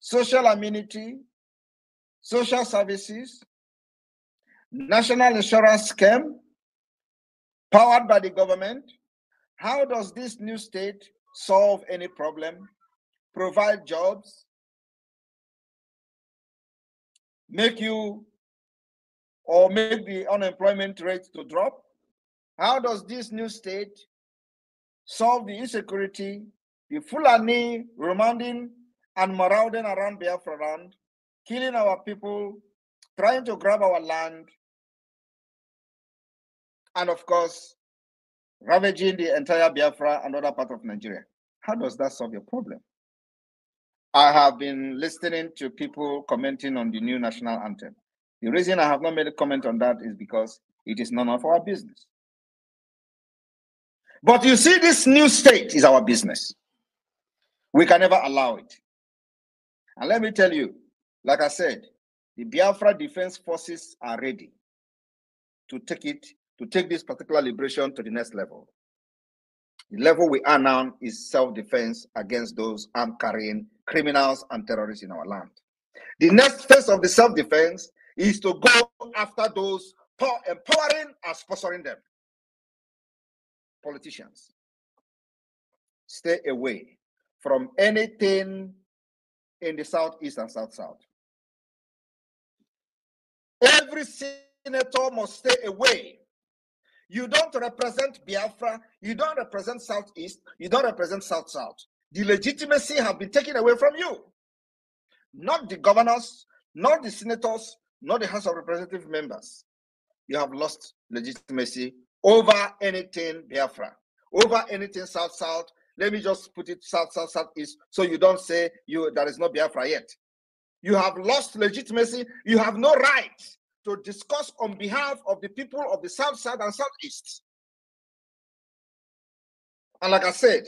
social amenity, social services, national insurance scheme, powered by the government. How does this new state solve any problem, provide jobs, make the unemployment rate to drop? How does this new state solve the insecurity, the Fulani remanding and marauding around Biafra land, killing our people, trying to grab our land, and of course, ravaging the entire Biafra and other part of Nigeria? How does that solve your problem? I have been listening to people commenting on the new national anthem. The reason I have not made a comment on that is because it is none of our business. But you see, this new state is our business. We can never allow it. And let me tell you, like I said, the Biafra Defense Forces are ready to take this particular liberation to the next level. The level we are now is self-defense against those arm-carrying criminals and terrorists in our land. The next phase of the self-defense is to go after those empowering and sponsoring them. Politicians, stay away from anything in the Southeast and South-South. Every senator must stay away. You don't represent Biafra, you don't represent Southeast, you don't represent South-South. The legitimacy has been taken away from you. Not the governors, not the senators, not the House of Representative members. You have lost legitimacy over anything Biafra, over anything South-South. Let me just put it South-South, Southeast, so you don't say there is no Biafra yet. You have lost legitimacy. You have no right to discuss on behalf of the people of the South-South and Southeast. And like I said,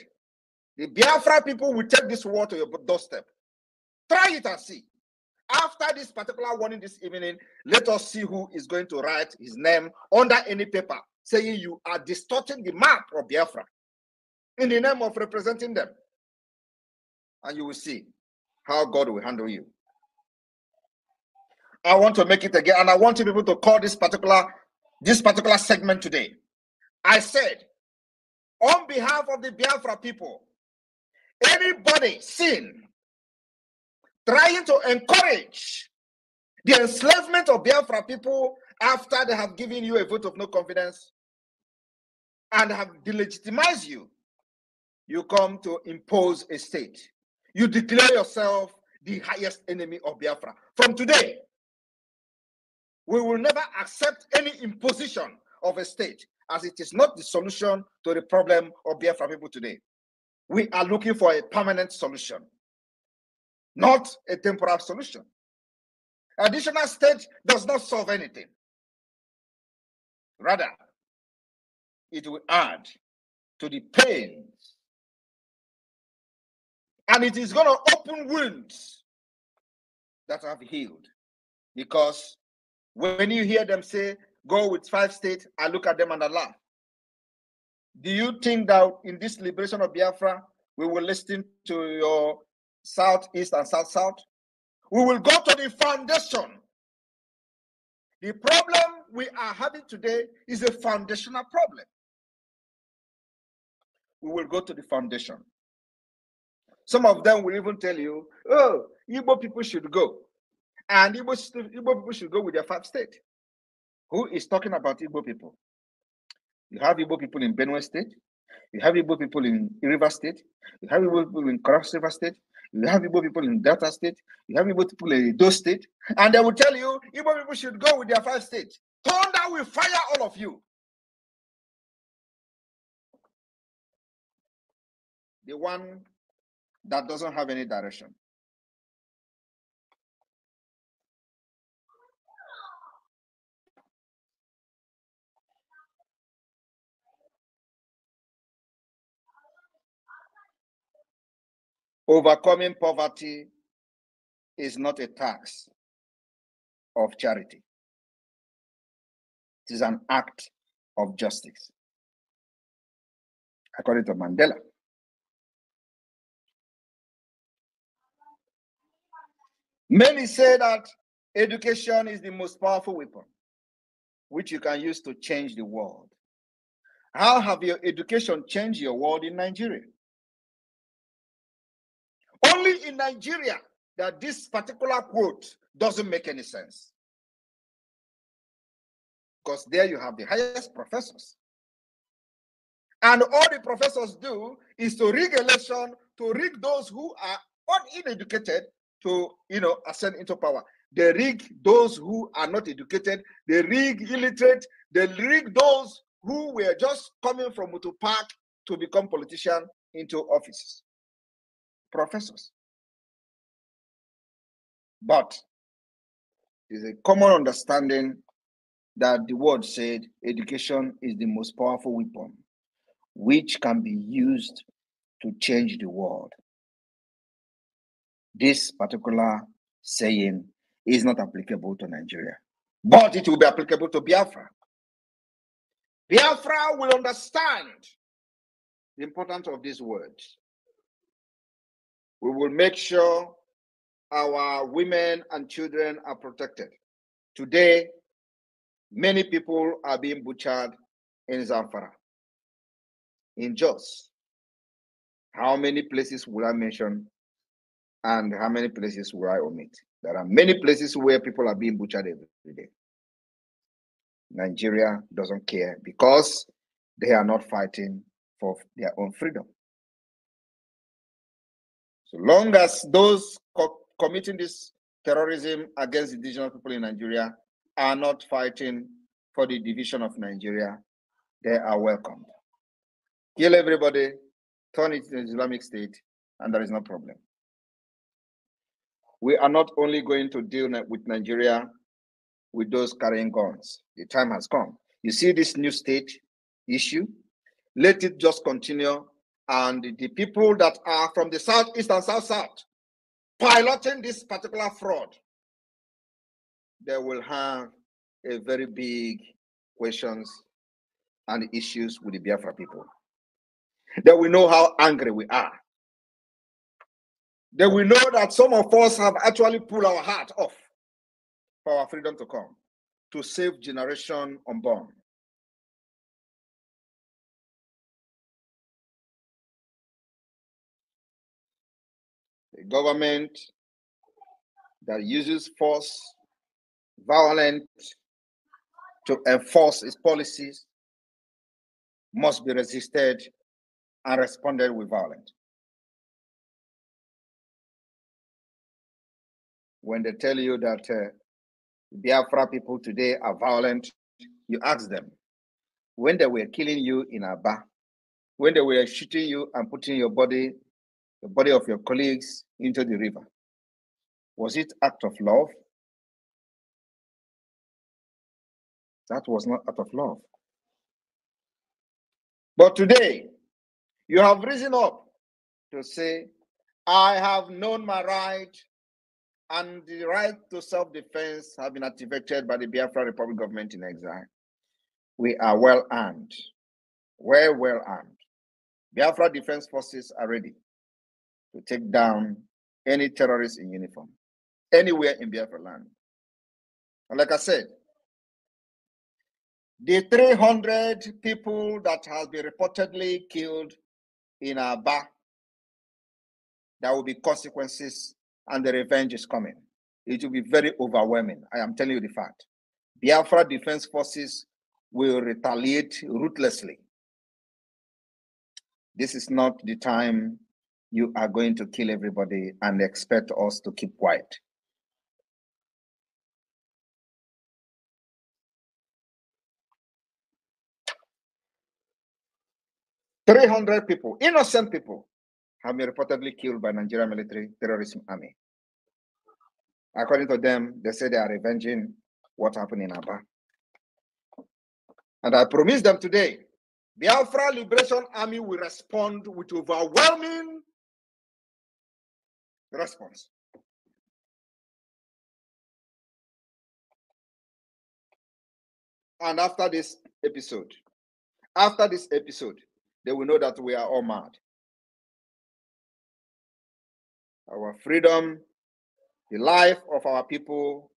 the Biafra people will take this war to your doorstep. Try it and see. After this particular warning this evening, let us see who is going to write his name under any paper saying you are distorting the map of Biafra in the name of representing them. And you will see how God will handle you. I want to make it again, and I want you people to call this particular segment today. I said, on behalf of the Biafra people, anybody seen trying to encourage the enslavement of Biafra people after they have given you a vote of no confidence and have delegitimized you, you come to impose a state. You declare yourself the highest enemy of Biafra. From today, we will never accept any imposition of a state, as it is not the solution to the problem of Biafra people today. We are looking for a permanent solution, not a temporary solution. Additional state does not solve anything. Rather, it will add to the pains. And it is going to open wounds that have healed. Because when you hear them say, go with 5 states, I look at them and I laugh. Do you think that in this liberation of Biafra, we will listen to your Southeast and South-South? We will go to the foundation. The problem we are having today is a foundational problem. We will go to the foundation. Some of them will even tell you, oh, Igbo people should go. And Igbo people should go with their 5 states. Who is talking about Igbo people? You have Igbo people in Benue State. You have Igbo people in River State. You have Igbo people in Cross River State. You have Igbo people in Delta State. You have Igbo people in Edo State. And they will tell you, Igbo people should go with their 5 states. Thunder will fire all of you. The one that doesn't have any direction. Overcoming poverty is not a tax of charity. It is an act of justice, according to Mandela. Many say that education is the most powerful weapon which you can use to change the world. How have your education changed your world in Nigeria? Only in Nigeria that this particular quote doesn't make any sense. Because there you have the highest professors. And all the professors do is to rig election, to rig those who are uneducated to, ascend into power. They rig those who are not educated. They rig illiterate. They rig those who were just coming from Mutu Park to become politicians into offices. Professors. But there's a common understanding that the word said education is the most powerful weapon which can be used to change the world. This particular saying is not applicable to Nigeria, but it will be applicable to Biafra. Biafra will understand the importance of these words. We will make sure our women and children are protected. Today, many people are being butchered in Zamfara, in Jos. How many places will I mention and how many places will I omit? There are many places where people are being butchered every day. Nigeria doesn't care because they are not fighting for their own freedom. So long as those committing this terrorism against indigenous people in Nigeria are not fighting for the division of Nigeria, they are welcomed. Kill everybody, turn it into Islamic State, and there is no problem. We are not only going to deal with Nigeria with those carrying guns. The time has come. You see this new state issue? Let it just continue. And the people that are from the southeast and south piloting this particular fraud, they will have a very big questions and issues with the Biafra people. They will know how angry we are. They will know that some of us have actually pulled our heart off for our freedom to come, to save generation unborn. A government that uses force, violence to enforce its policies must be resisted and responded with violence. When they tell you that Biafra people today are violent, you ask them, when they were killing you in Aba, when they were shooting you and putting the body of your colleagues into the river, was it act of love? That was not act of love. But today, you have risen up to say, I have known my right, and the right to self-defense have been activated by the Biafra Republic government in exile. We are well armed, well armed. Biafra Defense Forces are ready to take down any terrorist in uniform, anywhere in Biafra land. And like I said, the 300 people that have been reportedly killed in Aba, there will be consequences and the revenge is coming. It will be very overwhelming. I am telling you the fact. Biafra Defense Forces will retaliate ruthlessly. This is not the time you are going to kill everybody and expect us to keep quiet. "300 people, innocent people, have been reportedly killed by Nigerian military terrorism army. According to them, they say they are revenging what happened in Aba. And I promise them today, Biafra Liberation Army will respond with overwhelming response. And after this episode, they will know that we are all mad. Our freedom The life of our people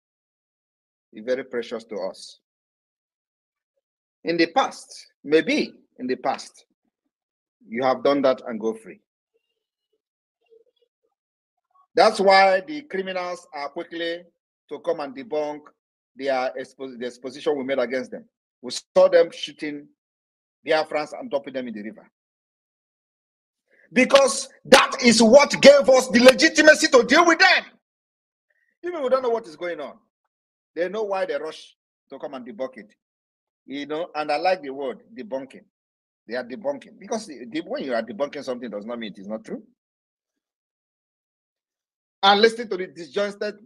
is very precious to us. In the past, maybe in the past, you have done that and go free. That's why the criminals are quickly to come and debunk the exposition we made against them. We saw them shooting Biafrans and dumping them in the river. Because that is what gave us the legitimacy to deal with them. Even we don't know what is going on. They know why they rush to come and debunk it. You know, and I like the word debunking. They are debunking. Because when you are debunking something does not mean it is not true. And listening to the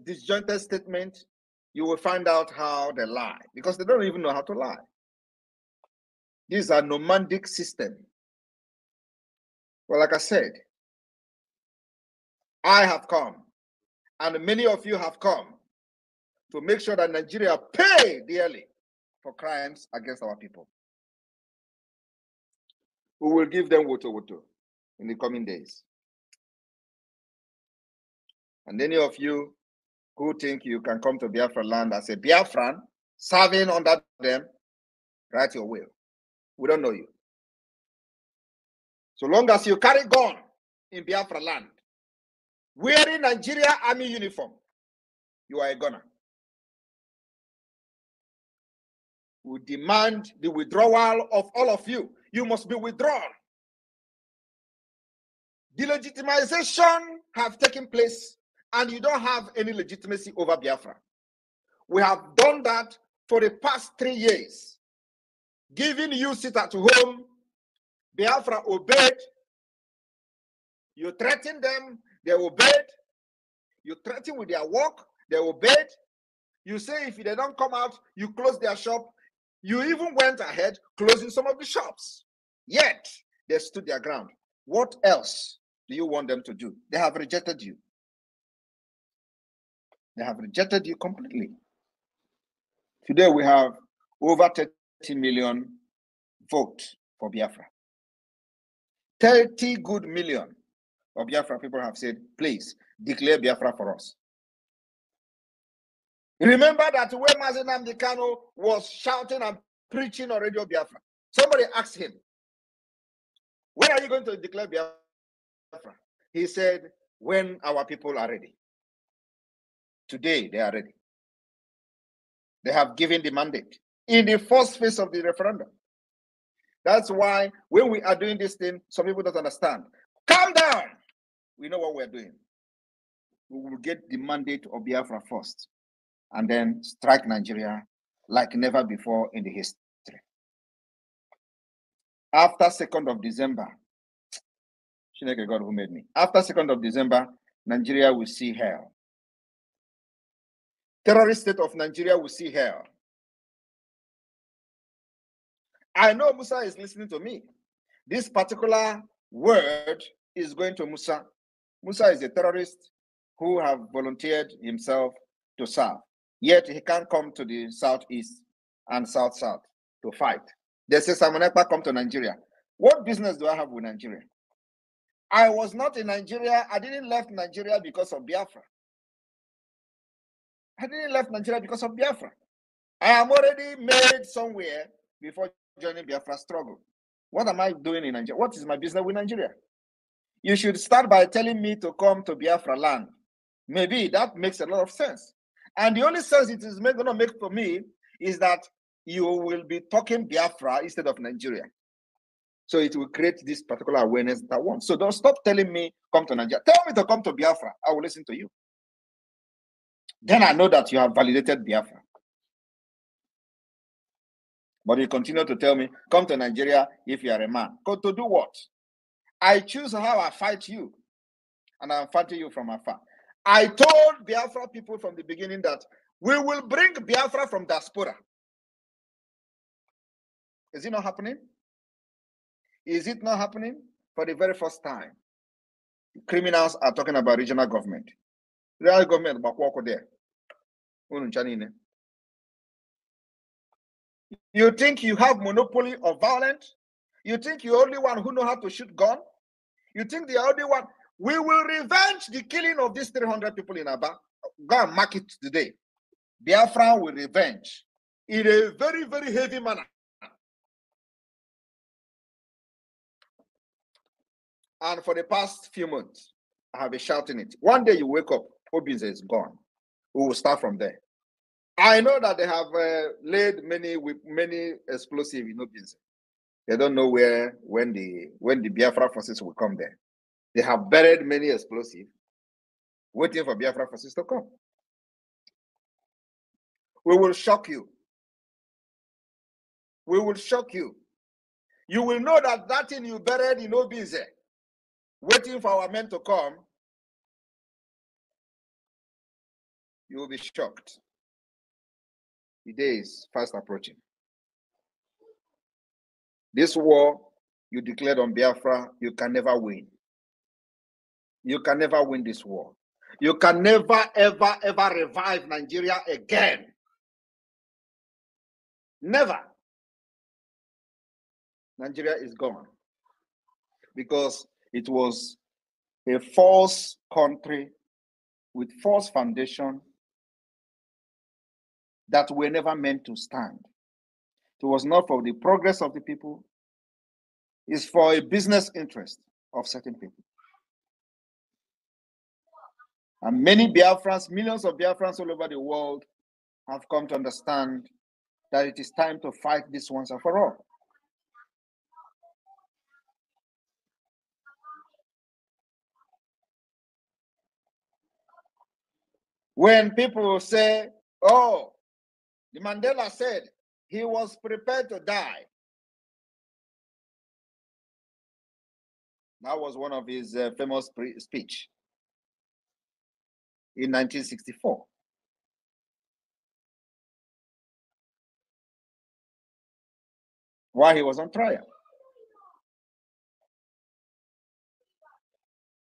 disjointed statement, you will find out how they lie. Because they don't even know how to lie. These are nomadic system. Well, like I said, I have come, and many of you have come to make sure that Nigeria pay dearly for crimes against our people. We will give them woto in the coming days. And any of you who think you can come to Biafra land as a Biafran, serving under them, write your will. We don't know you. So long as you carry gun in Biafra land, wearing Nigeria Army uniform, you are a gunner. We demand the withdrawal of all of you. You must be withdrawn. Delegitimization have taken place, and you don't have any legitimacy over Biafra. We have done that for the past 3 years. Giving you sit at home, Biafra obeyed. You threaten them, they obeyed. You threaten with their work, they obeyed. You say if they don't come out, you close their shop. You even went ahead closing some of the shops. Yet, they stood their ground. What else do you want them to do? They have rejected you. They have rejected you completely. Today, we have over 30 million votes for Biafra. 30 good million of Biafra people have said, please, declare Biafra for us. Remember that when Mazi Nnamdi Kanu was shouting and preaching on Radio Biafra, somebody asked him, when are you going to declare Biafra? He said, when our people are ready. Today, they are ready. They have given the mandate in the first phase of the referendum. That's why when we are doing this thing, some people don't understand. Calm down. We know what we're doing. We will get the mandate of Biafra first, and then strike Nigeria like never before in the history. After 2nd of December, Chineke God who made me. After 2nd of December, Nigeria will see hell. Terrorist state of Nigeria will see hell. I know Musa is listening to me. This particular word is going to Musa. Musa is a terrorist who have volunteered himself to serve. Yet he can't come to the southeast and south-south to fight. They say Simon Ekpa come to Nigeria. What business do I have with Nigeria? I was not in Nigeria. I didn't left Nigeria because of Biafra. I didn't left Nigeria because of Biafra. I am already married somewhere before joining Biafra struggle. What am I doing in Nigeria? What is my business with Nigeria? You should start by telling me to come to Biafra land. Maybe that makes a lot of sense. And the only sense it is going to make for me is that you will be talking Biafra instead of Nigeria. So it will create this particular awareness that I want. So don't stop telling me, come to Nigeria. Tell me to come to Biafra. I will listen to you. Then I know that you have validated Biafra. But you continue to tell me, come to Nigeria if you are a man. Go to do what? I choose how I fight you. And I'm fighting you from afar. I told Biafra people from the beginning that we will bring Biafra from diaspora. Is it not happening? Is it not happening? For the very first time, criminals are talking about regional government. Regional government, there. You think you have monopoly of violence? You think you're the only one who know how to shoot gun? You think the only one? We will revenge the killing of these 300 people in Aba. go and mark it today. Biafra will revenge in a very, very heavy manner. And for the past few months, I have been shouting it. One day you wake up, Obinze is gone. We will start from there. I know that they have laid many explosives in Obinze. They don't know when the Biafra forces will come there. They have buried many explosives, waiting for Biafra forces to come. We will shock you. We will shock you. You will know that thing you buried in Obinze, waiting for our men to come, you will be shocked. The day is fast approaching. This war you declared on Biafra, you can never win. You can never win this war. You can never, ever, ever revive Nigeria again. Never. Nigeria is gone. Because it was a false country with false foundation that were never meant to stand. It was not for the progress of the people. It's for a business interest of certain people. And many Biafrans, millions of Biafrans all over the world have come to understand that it is time to fight this once and for all. When people say, oh, the Mandela said he was prepared to die. That was one of his famous speech in 1964. While he was on trial.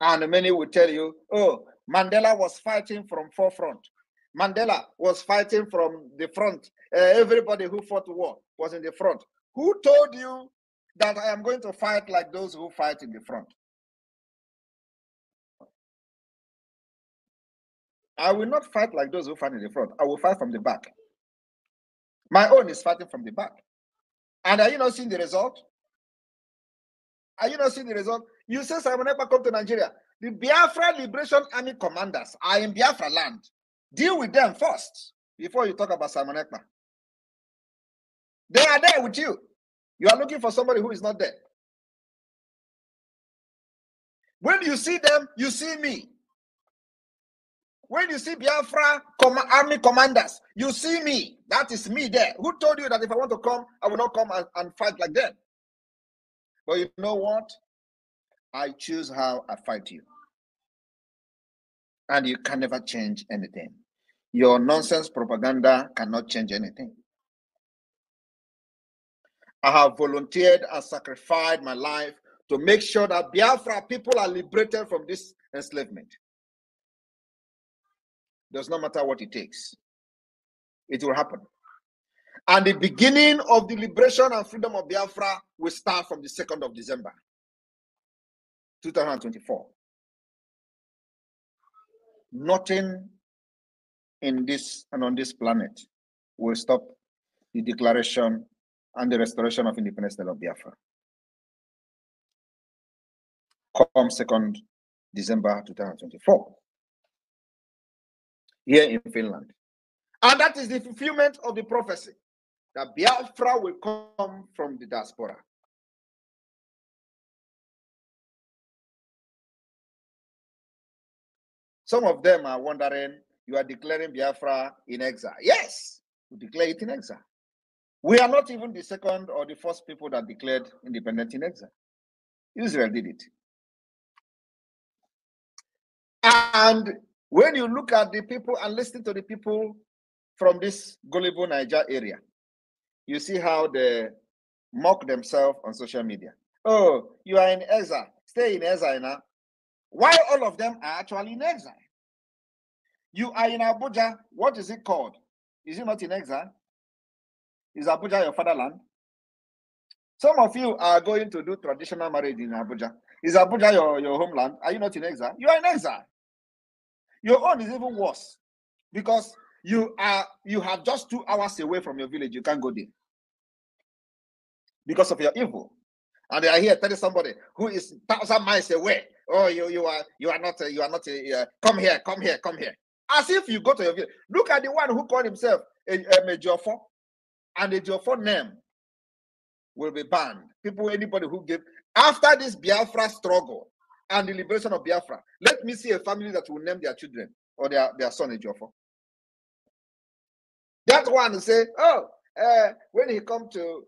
And many will tell you, oh, Mandela was fighting from forefront. Mandela was fighting from the front. Everybody who fought the war was in the front. Who told you that I am going to fight like those who fight in the front? I will not fight like those who fight in the front. I will fight from the back. My own is fighting from the back. And are you not seeing the result? Are you not seeing the result? You say Simon Ekpa come to Nigeria. The Biafra Liberation Army commanders are in Biafra land. Deal with them first before you talk about Simon Ekpa. They are there with you. You are looking for somebody who is not there. When you see them, you see me. When you see Biafra army commanders, you see me. That is me there. Who told you that if I want to come, I will not come and fight like them? But you know what? I choose how I fight you. And you can never change anything. Your nonsense propaganda cannot change anything. I have volunteered and sacrificed my life to make sure that Biafra people are liberated from this enslavement. Does not matter what it takes. It will happen. And the beginning of the liberation and freedom of Biafra will start from the 2nd of December, 2024. Nothing in this and on this planet will stop the declaration and the restoration of independence of Biafra. Come 2nd December 2024. Here in Finland. And that is the fulfillment of the prophecy that Biafra will come from the diaspora. Some of them are wondering, you are declaring Biafra in exile. Yes, we declare it in exile. We are not even the second or the first people that declared independence in exile. Israel did it. And when you look at the people and listen to the people from this gullible Niger area, you see how they mock themselves on social media. Oh, you are in exile. Stay in exile now. Why all of them are actually in exile? You are in Abuja. What is it called? Is it not in exile? Is Abuja your fatherland? Some of you are going to do traditional marriage in Abuja. Is Abuja your homeland? Are you not in exile? You are in exile. Your own is even worse. because you have just 2 hours away from your village. You can't go there because of your evil. And they are here telling somebody who is 1,000 miles away, oh, you are not come here. As if you go to your village. Look at the one who called himself a Ejiofor, and the Ejiofor name will be banned. Anybody who gave after this Biafra struggle and the liberation of Biafra, let me see a family that will name their children or their son Ejiofor. That one say, oh, when he come to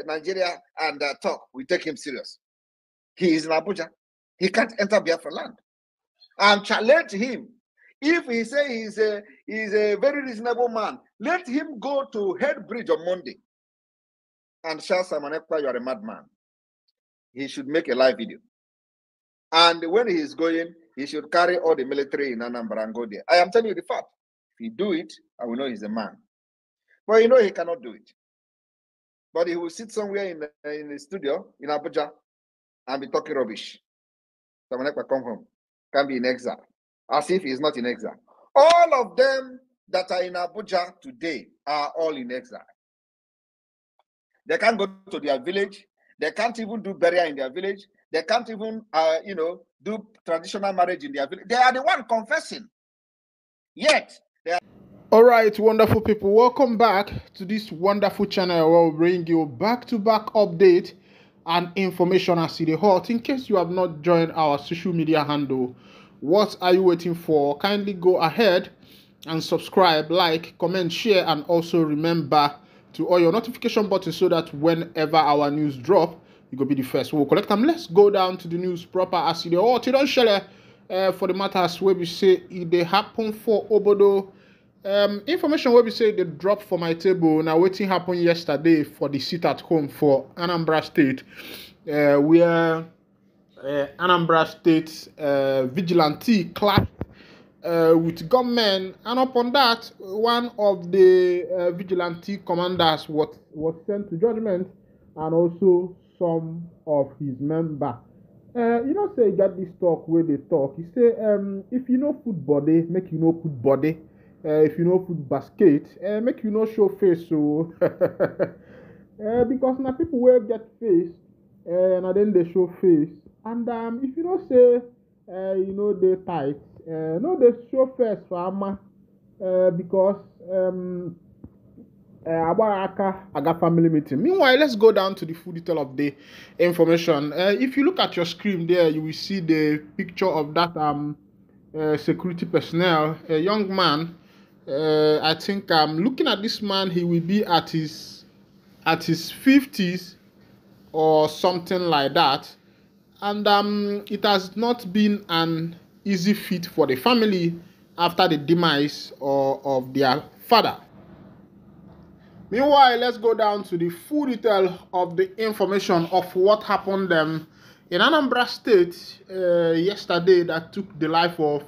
Nigeria and talk, we take him serious. He is in Abuja. He can't enter Biafra land. And challenge him. If he say he's a very reasonable man, let him go to Head Bridge on Monday and shout, Simon Ekpa, you are a madman. He should make a live video. And when he is going, he should carry all the military in Anambra and go there. I am telling you the fact. If he do it, I will know he's a man. But you know he cannot do it. But he will sit somewhere in the studio in Abuja and be talking rubbish. Simon Ekpa come home, can be in exile, as if he's not in exile. All of them that are in Abuja today are all in exile. They can't go to their village. They can't even do burial in their village. They can't even, do traditional marriage in their village. They are the one confessing. Yet, they are. All right, wonderful people. Welcome back to this wonderful channel where we bring you back-to-back update and information as it is hot. In case you have not joined our social media handle, what are you waiting for? Kindly go ahead and subscribe, like, comment, share, and also remember to all your notification buttons so that whenever our news drop, you go be the first. We'll collect them. Let's go down to the news proper as it is hot. You don't share for the matters where we say it they happen for Obodo. Information where we say they drop for my table. Now waiting happened yesterday for the sit at home for Anambra State, where Anambra State vigilante clashed with gunmen, and upon that, one of the vigilante commanders was sent to judgment, and also some of his members. Say you got this talk where they talk. He say, if you know food body, make you know food body. If you know food basket, make you know show face. So because now people will get face, and then they show face. And if you don't say, they tight, no they show face for Ama, because I got family meeting. Meanwhile, let's go down to the full detail of the information. If you look at your screen there, you will see the picture of that security personnel, a young man. I think looking at this man, he will be at his 50s or something like that. And it has not been an easy feat for the family after the demise of their father. Meanwhile, let's go down to the full detail of the information of what happened in Anambra State yesterday that took the life of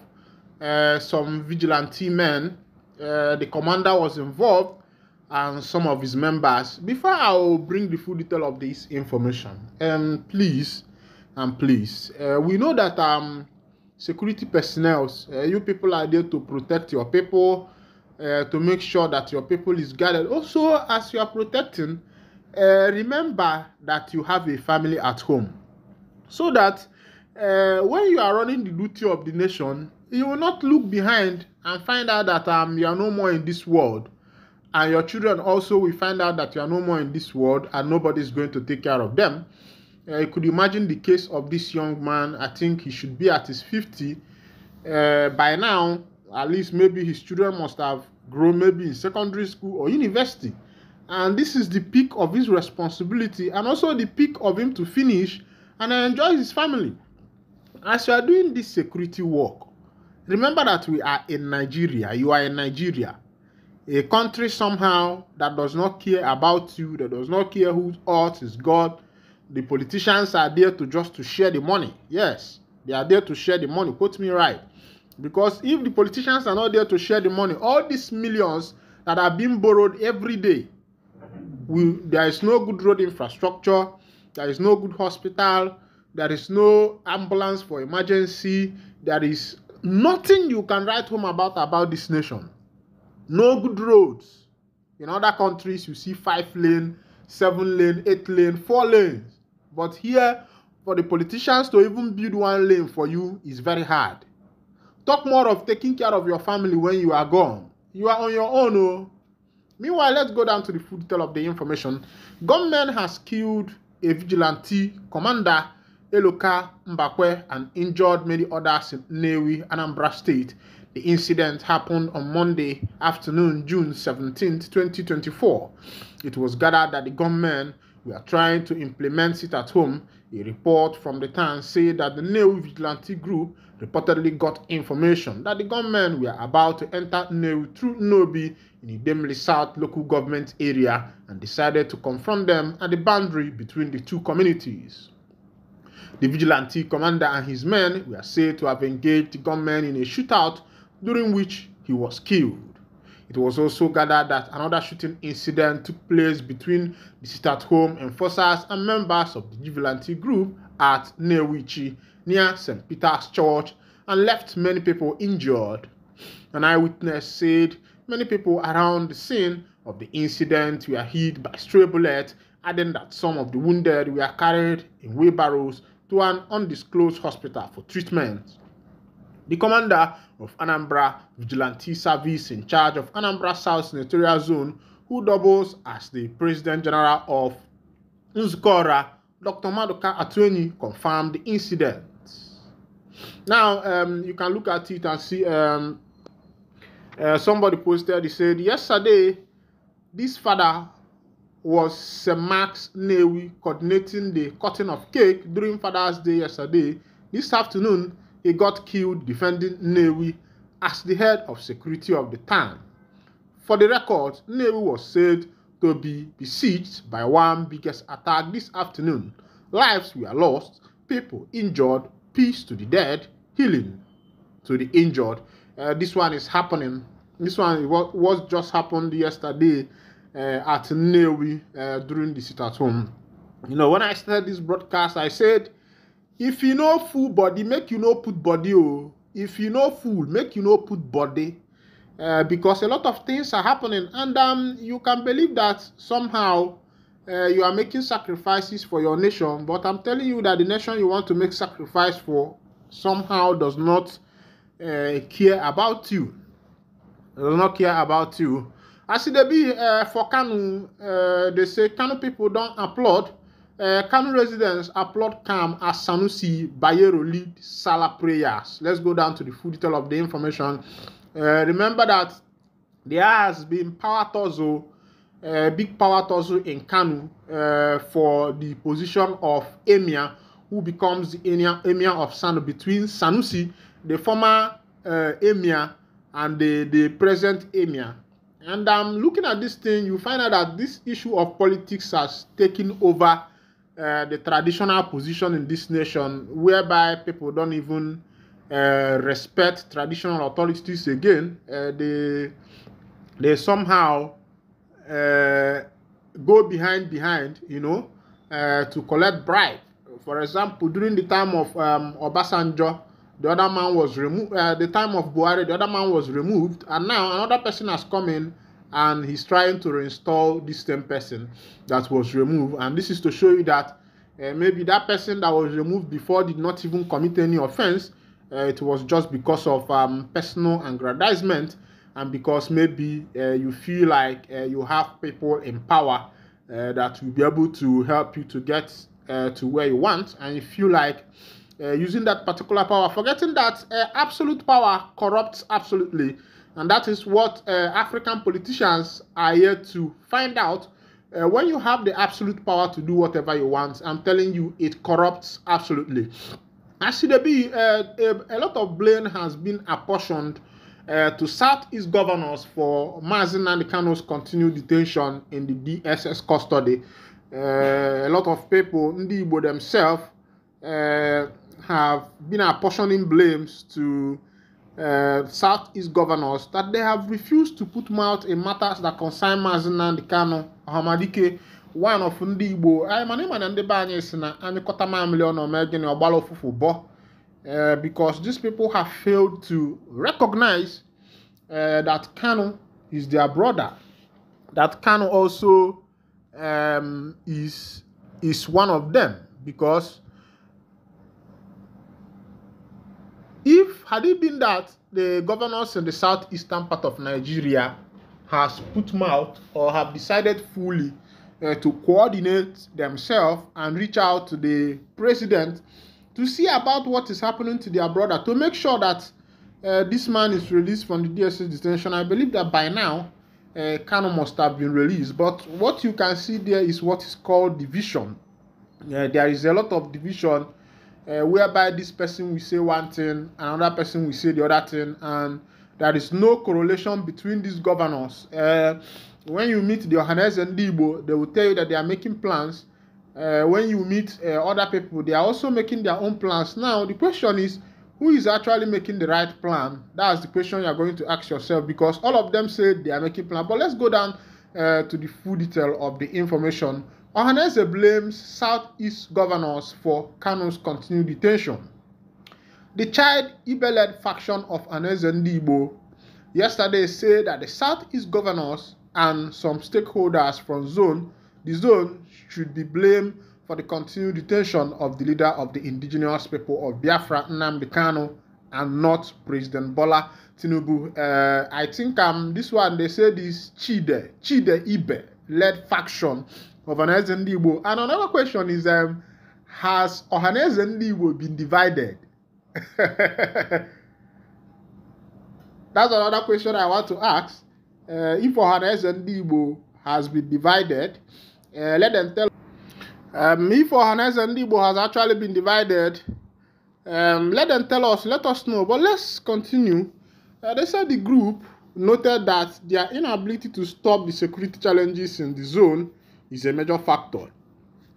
some vigilante men. The commander was involved and some of his members. Before I will bring the full detail of this information, please, we know that security personnel, you people are there to protect your people, to make sure that your people is guarded. Also, as you are protecting, remember that you have a family at home, so that when you are running the duty of the nation, you will not look behind and find out that you are no more in this world, and your children also will find out that you are no more in this world and nobody is going to take care of them. You could imagine the case of this young man. I think he should be at his 50 by now. At least maybe his children must have grown, maybe in secondary school or university, and this is the peak of his responsibility and also the peak of him to finish and enjoy his family. As you are doing this security work, remember that we are in Nigeria. You are in Nigeria, a country somehow that does not care about you, that does not care whose earth is God. The politicians are there to share the money. Yes, they are there to share the money. Quote me right. Because if the politicians are not there to share the money, all these millions that are being borrowed every day, there is no good road infrastructure, there is no good hospital, there is no ambulance for emergency, there is nothing you can write home about this nation. No good roads. In other countries, you see 5 lane, 7 lane, 8 lane, 4 lanes. But here, for the politicians to even build 1 lane for you is very hard. Talk more of taking care of your family when you are gone. You are on your own. Oh. Meanwhile, let's go down to the full detail of the information. Gunmen has killed a vigilante, Commander Eloka Mbakwe, and injured many others in Nnewi, Anambra State. The incident happened on Monday afternoon, June 17, 2024. It was gathered that the gunmen were trying to implement sit-at-home. A report from the town said that the Nnewi vigilante group reportedly got information that the gunmen were about to enter Nnewi through Nobi in the Idemili South local government area and decided to confront them at the boundary between the two communities. The vigilante commander and his men were said to have engaged the gunmen in a shootout during which he was killed. It was also gathered that another shooting incident took place between the sit-at-home enforcers and members of the vigilante group at Nnewichi near St. Peter's Church and left many people injured. An eyewitness said many people around the scene of the incident were hit by stray bullets, adding that some of the wounded were carried in wheelbarrows to an undisclosed hospital for treatment. The commander of Anambra Vigilante Service in charge of Anambra South Senatorial Zone, who doubles as the President General of Nzukora, Dr. Maduka Atweni, confirmed the incident. Now, you can look at it and see somebody posted, he said, yesterday, this father was St. Mark's Nnewi coordinating the cutting of cake during Father's Day yesterday. This afternoon, he got killed defending Nnewi as the head of security of the town. For the record, Nnewi was said to be besieged by one biggest attack this afternoon. Lives were lost, people injured, peace to the dead, healing to the injured. This one is happening. This one was just happened yesterday at Nnewi during the sit-at-home. You know, when I started this broadcast, I said, if you know full body, make you know put body. Oh. If you know full, make you know put body. Because a lot of things are happening. And you can believe that somehow you are making sacrifices for your nation. But I'm telling you that the nation you want to make sacrifice for somehow does not care about you. Does not care about you. As it be for Kanu, they say Kanu people don't applaud. Kanu residents applaud Kam as Sanusi Bayero lead Salah prayers. Let's go down to the full detail of the information. Remember that there has been power tussle, big power tussle in Kanu for the position of Emir, who becomes the Emir of Sanu between Sanusi, the former Emir, and the present Emir. And looking at this thing, you find out that this issue of politics has taken over the traditional position in this nation, whereby people don't even respect traditional authorities again. They somehow go behind, you know, to collect bribe. For example, during the time of Obasanjo, the other man was removed. The time of Buhari, the other man was removed, and now another person has come in, and he's trying to reinstall this same person that was removed. And this is to show you that maybe that person that was removed before did not even commit any offense. It was just because of personal aggrandizement, and because maybe you feel like you have people in power that will be able to help you to get to where you want, and you feel like using that particular power, forgetting that absolute power corrupts absolutely. And that is what African politicians are here to find out. When you have the absolute power to do whatever you want, I'm telling you, it corrupts absolutely. As it be, a lot of blame has been apportioned to Southeast governors for Mazi Nnamdi Kanu's continued detention in the DSS custody. A lot of people, Ndi Igbo themselves, have been apportioning blames to Southeast governors that they have refused to put mouth in matters that concern Mazi Nnamdi Kanu Hamadike, one of Ndi Igbo. My name is Ndebanye Sina, and the Kotama million or Megan or Balo Fufu Bo. because these people have failed to recognize that Kanu is their brother, that Kanu also is one of them. Because if had it been that the governors in the southeastern part of Nigeria has put mouth or have decided fully to coordinate themselves and reach out to the president to see about what is happening to their brother, to make sure that this man is released from the DSS detention, I believe that by now Kanu must have been released. But what you can see there is what is called division. There is a lot of division whereby this person will say one thing, another person will say the other thing, and there is no correlation between these governors. When you meet the Ohaneze and Igbo, they will tell you that they are making plans. When you meet other people, they are also making their own plans. Now, the question is, who is actually making the right plan? That's the question you are going to ask yourself, because all of them say they are making plans. But let's go down to the full detail of the information. Ohaneze blames Southeast governors for Kanu's continued detention. The Child Ibe-led faction of Ohaneze Ndigbo yesterday said that the Southeast governors and some stakeholders from the zone should be blamed for the continued detention of the leader of the indigenous people of Biafra, Nnamdi Kanu, and not President Bola Tinubu. I think this one, they say this Chide Ibe-led faction of Ohaneze Ndigbo. And another question is, has Ohaneze Ndigbo been divided? That's another question I want to ask. If Ohaneze Ndigbo has been divided, let them tell. If Ohaneze Ndigbo has actually been divided, let them tell us, let us know. But let's continue. They said the group noted that their inability to stop the security challenges in the zone is a major factor.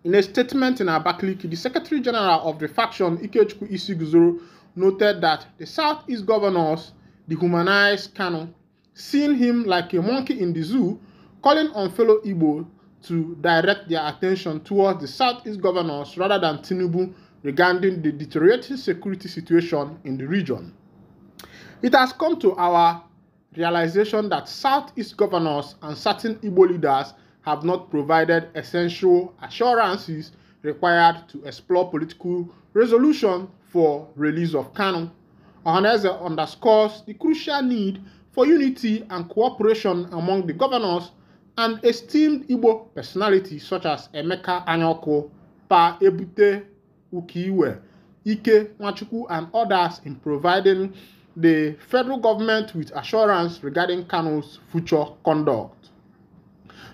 In a statement in Abakaliki, the Secretary General of the faction, Ikechukwu Isiguzoro, noted that the Southeast governors dehumanized Kanu, seeing him like a monkey in the zoo, calling on fellow Igbo to direct their attention towards the Southeast governors rather than Tinubu regarding the deteriorating security situation in the region. It has come to our realization that Southeast governors and certain Igbo leaders have not provided essential assurances required to explore political resolution for release of Kanu. Ohaneze underscores the crucial need for unity and cooperation among the governors and esteemed Igbo personalities such as Emeka Anyoko, Pa Ebute Ukiwe, Ike Nwachukwu, and others in providing the federal government with assurance regarding Kanu's future conduct.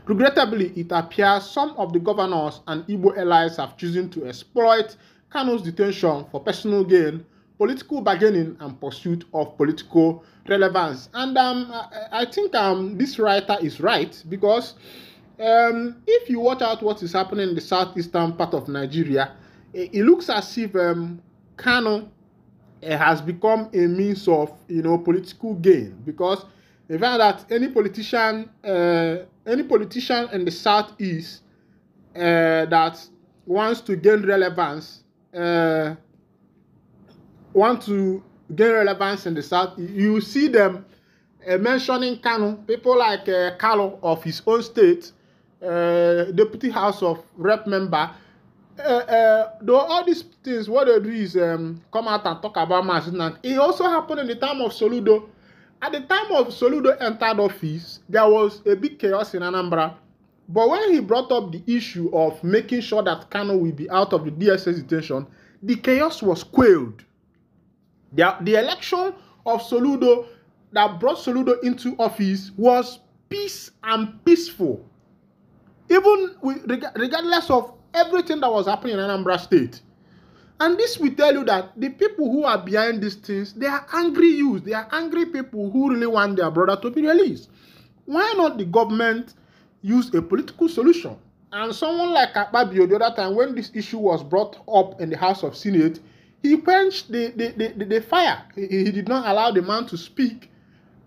Regrettably, it appears some of the governors and Igbo allies have chosen to exploit Kanu's detention for personal gain, political bargaining, and pursuit of political relevance. And I think this writer is right, because if you watch out what is happening in the southeastern part of Nigeria, it looks as if Kanu has become a means of political gain, because the fact that any politician in the southeast that wants to gain relevance in the south, you see them mentioning Kanu. People like Kalo of his own state, deputy House of Rep member. Though all these things, what they do is come out and talk about Mazinang. It also happened in the time of Soludo. At the time of Soludo entered office, there was a big chaos in Anambra. But when he brought up the issue of making sure that Kanu will be out of the DSS detention, the chaos was quelled. The election of Soludo that brought Soludo into office was peace and peaceful. Even regardless of everything that was happening in Anambra State. And this will tell you that the people who are behind these things, they are angry youths. They are angry people who really want their brother to be released. Why not the government use a political solution? And someone like Akpabio, the other time when this issue was brought up in the House of Senate, he quenched the fire. He did not allow the man to speak,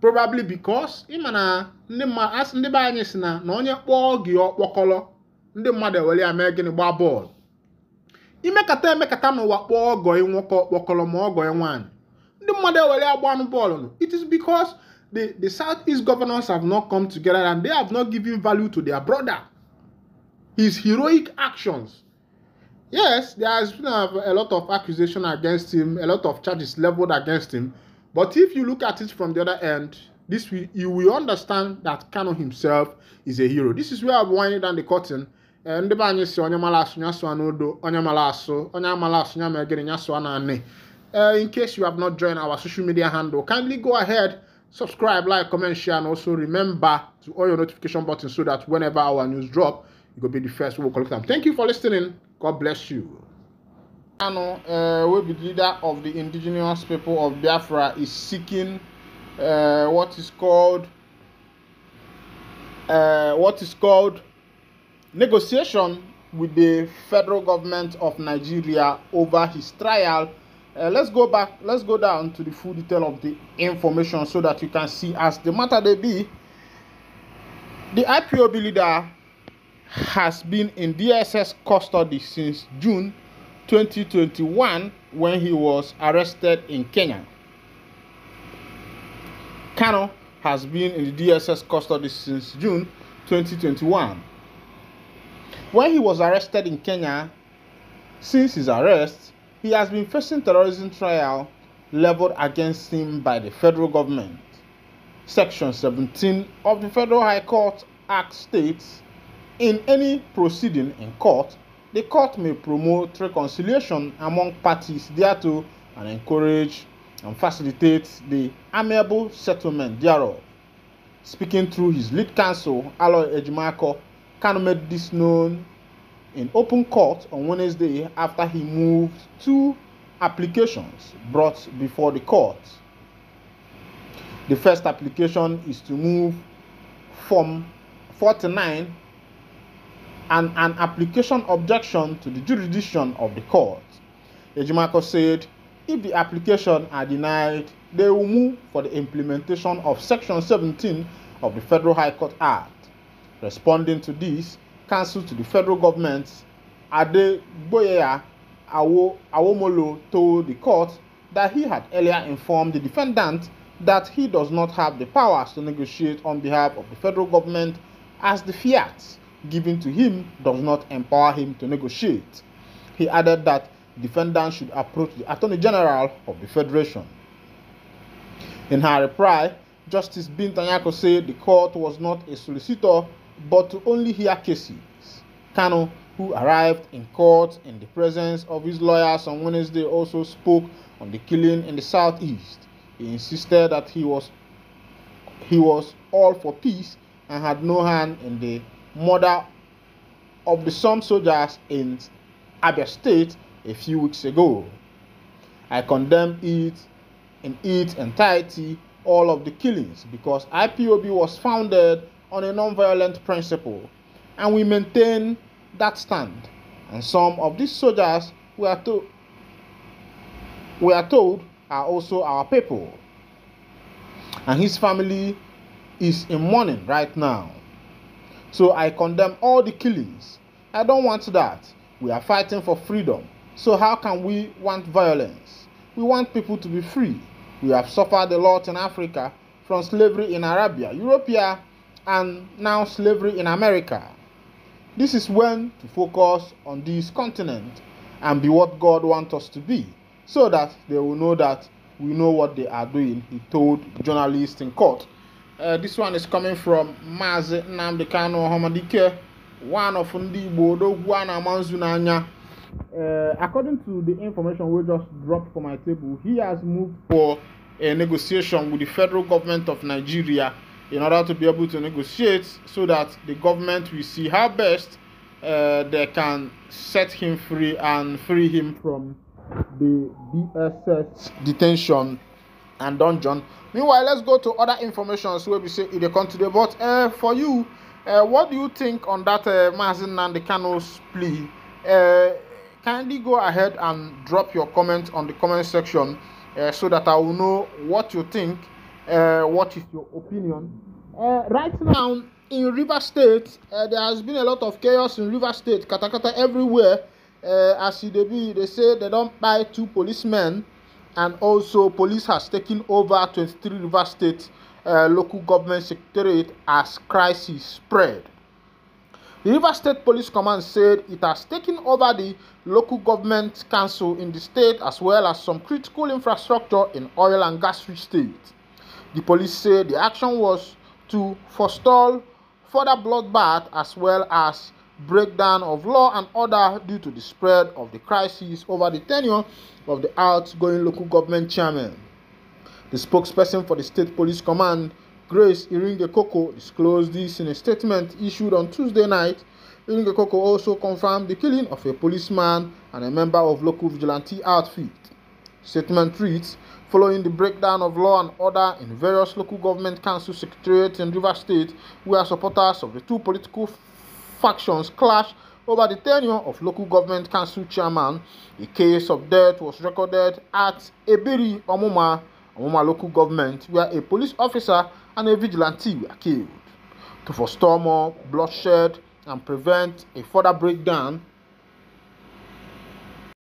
probably because ndị be anyị si na onye kpọọ gị ọkpọkọlọ ndị mmadụ ewere ame gịnị gba bọọlụ. Imekata no wakpo ogo inwoko wakolomo ogo enwan. The mother wele agba ball. It is because the Southeast governors have not come together and they have not given value to their brother. His heroic actions. Yes, there has been a lot of accusation against him, a lot of charges leveled against him. But if you look at it from the other end, you will understand that Kano himself is a hero. This is where I'm winding down the curtain. In case you have not joined our social media handle, kindly go ahead, subscribe, like, comment, share, and also remember to on your notification button so that whenever our news drop, you will be the first who will collect them. Thank you for listening. God bless you. Kano, will be the leader of the indigenous people of Biafra, is seeking what is called negotiation with the federal government of Nigeria over his trial. Let's go down to the full detail of the information so that you can see as the matter they be. The IPOB leader has been in DSS custody since June 2021 when he was arrested in Kenya. Kano has been in the DSS custody since June 2021. When he was arrested in Kenya, since his arrest, he has been facing terrorism trial leveled against him by the federal government. Section 17 of the Federal High Court Act states, in any proceeding in court, the court may promote reconciliation among parties thereto and encourage and facilitate the amiable settlement thereof. Speaking through his lead counsel, Aloy Ejimako, Kano made this known in open court on Wednesday after he moved 2 applications brought before the court. The first application is to move Form 49 and an application objection to the jurisdiction of the court. Ejimako said if the application are denied, they will move for the implementation of Section 17 of the Federal High Court Act. Responding to this, counsel to the federal government, Adegboyeya Awomolo, told the court that he had earlier informed the defendant that he does not have the powers to negotiate on behalf of the federal government, as the fiat given to him does not empower him to negotiate. He added that the defendant should approach the Attorney General of the Federation. In her reply, Justice Bintanyako said the court was not a solicitor but to only hear cases. Kano, who arrived in court in the presence of his lawyers on Wednesday, also spoke on the killing in the southeast. He insisted that he was all for peace and had no hand in the murder of some soldiers in Abia State a few weeks ago. I condemn it in its entirety, all of the killings, because IPOB was founded on a non-violent principle, and we maintain that stand. And some of these soldiers we are told are also our people. And his family is in mourning right now. So I condemn all the killings. I don't want that. We are fighting for freedom. So how can we want violence? We want people to be free. We have suffered a lot in Africa, from slavery in Arabia, Europe, and now slavery in America. This is when to focus on this continent and be what God wants us to be, so that they will know that we know what they are doing, he told journalists in court. This one is coming from Mazi Nnamdi Kanu Ohamadike, one of Ndi Bodo Gwana Manzunanya. According to the information we just dropped from my table, he has moved for a negotiation with the federal government of Nigeria in order to be able to negotiate so that the government will see how best they can set him free and free him from the DSS detention and dungeon. Meanwhile, let's go to other information where we say in the country. But for you, what do you think on that Mazi Nnamdi Kanu's plea? Kindly go ahead and drop your comment on the comment section so that I will know what you think, what is your opinion. Right now in River State, there has been a lot of chaos in River State, katakata everywhere. as they say they don't buy 2 policemen, and also police has taken over 23 River State local government secretariat as crisis spread. The River State Police Command said it has taken over the local government council in the state as well as some critical infrastructure in oil and gas-rich state. The police said the action was to forestall further bloodbath as well as breakdown of law and order due to the spread of the crisis over the tenure of the outgoing local government chairman. The spokesperson for the State Police Command, Grace Iringekoko, disclosed this in a statement issued on Tuesday night. Iringekoko also confirmed the killing of a policeman and a member of local vigilante outfit. The statement reads, following the breakdown of law and order in various local government council secretariats in River State, where supporters of the 2 political factions clashed over the tenure of local government council chairman, a case of death was recorded at Ebiri Omuma local government, where a police officer and a vigilante were killed. To forestall more bloodshed and prevent a further breakdown,